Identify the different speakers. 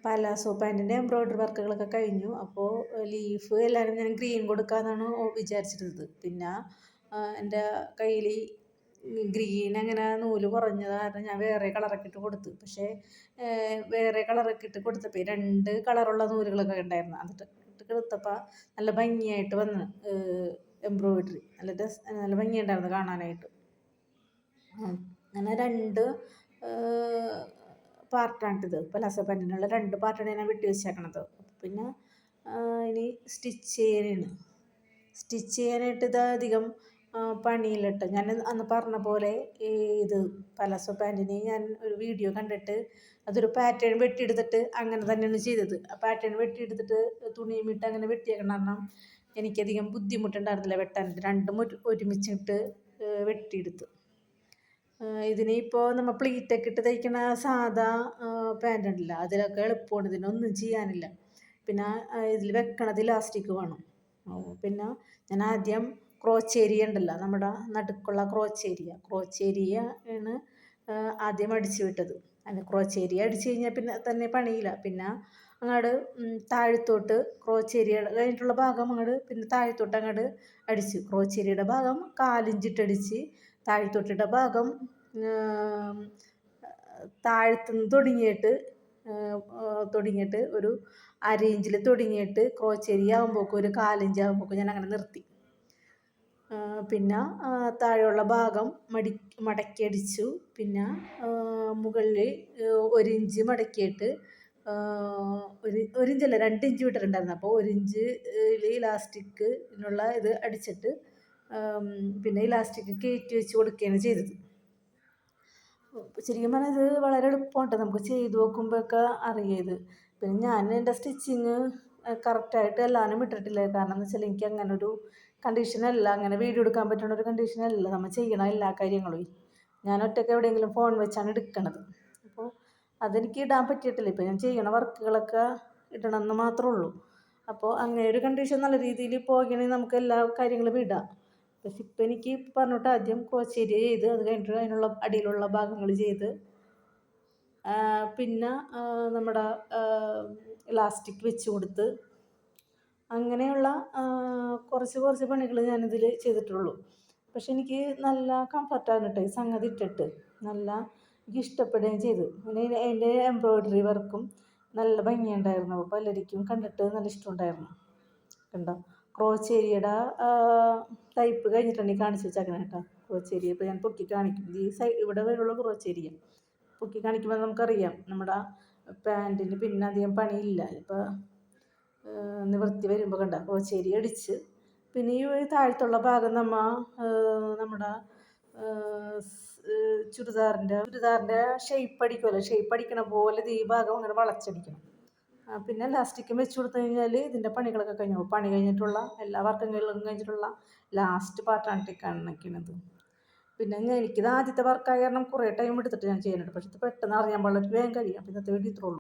Speaker 1: Palazzo പാൻറ്റിൻ്റെ embroidery വർക്കുകളൊക്കെ കഴിഞ്ഞു. അപ്പോൾ ലീഫ് എല്ലാവരും ഞാൻ ഗ്രീൻ കൊടുക്കാമെന്നാണ് വിചാരിച്ചിരുന്നത്. പിന്നെ എൻ്റെ കയ്യിൽ ഗ്രീൻ അങ്ങനെ നൂല് കുറഞ്ഞത് കാരണം ഞാൻ വേറെ കളറൊക്കെ ഇട്ട് കൊടുത്തു. പക്ഷേ വേറെ കളറൊക്കെ ഇട്ട് കൊടുത്തപ്പോൾ 2 കളറുള്ള നൂലുകളൊക്കെ ഉണ്ടായിരുന്നു. അതിട്ട് കൊടുത്തപ്പോൾ നല്ല ഭംഗിയായിട്ട് വന്ന് എംബ്രോയ്ഡറി നല്ല ഭംഗിയുണ്ടായിരുന്നു കാണാനായിട്ട്. അങ്ങനെ 2 പാർട്ടാണിത്. പലാസോ പാൻറ്റിനുള്ള 2 പാർട്ടാണ് ഞാൻ വെട്ടി വെച്ചേക്കണത്. പിന്നെ ഇനി സ്റ്റിച്ച് ചെയ്യാനായിട്ട് ഇത് അധികം പണിയില്ലട്ടോ. ഞാൻ അന്ന് പറഞ്ഞ പോലെ ഇത് പലാസോ പാൻറ്റിന് ഞാൻ ഒരു വീഡിയോ കണ്ടിട്ട് അതൊരു പാറ്റേൺ വെട്ടിയെടുത്തിട്ട് അങ്ങനെ തന്നെയാണ് ചെയ്തത്. ആ പാറ്റേൺ വെട്ടിയെടുത്തിട്ട് തുണിയും ഇട്ട് അങ്ങനെ വെട്ടിയേക്കണം. കാരണം എനിക്കധികം ബുദ്ധിമുട്ടുണ്ടായിരുന്നില്ല വെട്ടാൻ. രണ്ടും ഒരുമിച്ചിട്ട് വെട്ടിയെടുത്തു. ഇതിന് ഇപ്പോൾ നമ്മൾ പ്ലീറ്റൊക്കെ ഇട്ട് തയ്ക്കണ സാധാ പാൻ്റ് ഉണ്ടല്ല, അതിലൊക്കെ എളുപ്പമാണ്. ഇതിനൊന്നും ചെയ്യാനില്ല. പിന്നെ ഇതിൽ വെക്കണത് ഇലാസ്റ്റിക് വേണം. പിന്നെ ഞാൻ ആദ്യം ക്രോച്ചേരിയ ഉണ്ടല്ലോ, നമ്മുടെ നടുക്കുള്ള ക്രോച്ചേരിയ ആണ് ആദ്യം അടിച്ചു വിട്ടത്. അതിന് ക്രോച്ചേരിയ അടിച്ചു കഴിഞ്ഞാൽ പിന്നെ തന്നെ പണിയില്ല. പിന്നെ അങ്ങോട്ട് താഴത്തോട്ട് ക്രോച്ചേരിയ കഴിഞ്ഞിട്ടുള്ള ഭാഗം പിന്നെ താഴത്തോട്ട് അങ്ങോട്ട് അടിച്ചു. ക്രോച്ചേരിയുടെ ഭാഗം 4 ഇഞ്ചിട്ടടിച്ച്, താഴത്തോട്ടിട്ട ഭാഗം താഴത്തുനിന്ന് തുടങ്ങിയിട്ട് ഒരു 1/2 ഇഞ്ചിൽ തുടങ്ങിയിട്ട് ക്രോച്ചേരി ആകുമ്പോഴേക്കും ഒരു 1/4 ഇഞ്ച് ആകുമ്പോഴേക്കും ഞാൻ അങ്ങനെ നിർത്തി. പിന്നെ താഴെയുള്ള ഭാഗം മടക്കി അടിച്ചു. പിന്നെ മുകളിൽ 1 ഇഞ്ച് മടക്കിയിട്ട് 1 ഇഞ്ചല്ല 2 ഇഞ്ച് വിട്ടിട്ടുണ്ടായിരുന്നു. അപ്പോൾ 1 ഇഞ്ച് ഇലാസ്റ്റിക്കിനുള്ള ഇത് അടിച്ചിട്ട് പിന്നെ ഇലാസ്റ്റിക് കയറ്റി വെച്ച് കൊടുക്കുകയാണ് ചെയ്തത്. ശരിക്കും പറഞ്ഞാൽ ഇത് വളരെ എളുപ്പമാണ്. നമുക്ക് ചെയ്ത് നോക്കുമ്പോഴൊക്കെ അറിയത്. പിന്നെ ഞാൻ എൻ്റെ സ്റ്റിച്ചിങ് കറക്റ്റായിട്ട് എല്ലാവരും ഇട്ടിട്ടില്ല. കാരണം എന്ന് വെച്ചാൽ എനിക്ക് അങ്ങനെ ഒരു കണ്ടീഷനല്ല, അങ്ങനെ വീഡിയോ എടുക്കാൻ പറ്റുന്ന ഒരു കണ്ടീഷനല്ല നമ്മൾ ചെയ്യണ എല്ലാ കാര്യങ്ങളും. ഞാൻ ഒറ്റയ്ക്ക് എവിടെയെങ്കിലും ഫോൺ വെച്ചാണ് എടുക്കണത്. അപ്പോൾ അതെനിക്ക് ഇടാൻ പറ്റിയിട്ടില്ല. ഇപ്പോൾ ഞാൻ ചെയ്യണ വർക്കുകളൊക്കെ ഇടണമെന്ന് മാത്രമേ ഉള്ളൂ. അപ്പോൾ അങ്ങനെ ഒരു കണ്ടീഷൻ നല്ല രീതിയിൽ പോകണമെങ്കിൽ നമുക്ക് എല്ലാ കാര്യങ്ങളും ഇടാം. പക്ഷെ ഇപ്പം എനിക്ക് പറഞ്ഞിട്ട് ആദ്യം ക്രോച്ചേരിയ ചെയ്ത്, അത് കഴിഞ്ഞിട്ട് അതിനുള്ള അടിയിലുള്ള ഭാഗങ്ങൾ ചെയ്ത്, പിന്നെ നമ്മുടെ ഇലാസ്റ്റിക് വെച്ച് കൊടുത്ത്, അങ്ങനെയുള്ള കുറച്ച് പണികൾ ഞാനിതിൽ ചെയ്തിട്ടുള്ളൂ. പക്ഷെ എനിക്ക് നല്ല കംഫർട്ടാണ് കേട്ടോ ഈ സംഗതി ഇട്ടിട്ട്. എനിക്ക് ഇഷ്ടപ്പെടുകയും ചെയ്തു. പിന്നെ എൻ്റെ എംബ്രോയ്ഡറി വർക്കും നല്ല ഭംഗിയുണ്ടായിരുന്നു. പലർക്കും കണ്ടിട്ട് നല്ല ഇഷ്ടമുണ്ടായിരുന്നു. കണ്ടോ, ക്രോച്ചേരിയുടെ ടൈപ്പ് കഴിഞ്ഞിട്ടാണ് ഈ കാണിച്ച് വെച്ചേക്കണം കേട്ടോ. ക്രോച്ചേരിയ ഇപ്പോൾ ഞാൻ പൊക്കി കാണിക്കും. ഇവിടെ വരെയുള്ള ക്രോച്ചേരിയ പൊക്കി കാണിക്കുമ്പോൾ നമുക്കറിയാം നമ്മുടെ പാൻറ്റിന് പിന്നെ അധികം പണിയില്ല. ഇപ്പോൾ നിവർത്തി വരുമ്പോൾ കണ്ട ക്രോച്ചേരിയ അടിച്ച്, പിന്നെ ഈ താഴത്തുള്ള ഭാഗം നമ്മുടെ ചുരിദാറിൻ്റെ ഷേപ്പ് അടിക്കുമല്ലോ, ഷേപ്പ് അടിക്കണ പോലെ ഈ ഭാഗം അങ്ങനെ വളച്ചടിക്കണം. പിന്നെ ലാസ്റ്റിക്കും വെച്ച് കൊടുത്തു കഴിഞ്ഞാൽ ഇതിൻ്റെ പണികളൊക്കെ കഴിഞ്ഞു. പണി കഴിഞ്ഞിട്ടുള്ള എല്ലാ വർക്കുകളും കഴിഞ്ഞിട്ടുള്ള ലാസ്റ്റ് പാർട്ടാണ് കാണിക്കുന്നത്. പിന്നെ എനിക്കിത് ആദ്യത്തെ വർക്കായ കാരണം കുറേ ടൈം എടുത്തിട്ട് ഞാൻ ചെയ്യാനുണ്ട്. പക്ഷെ ഇത് പെട്ടെന്ന് അറിയാൻ പാടില്ല, വേഗം കഴിയാം. ഇന്നത്തെ വീഡിയോ ഇത്രയുള്ളൂ.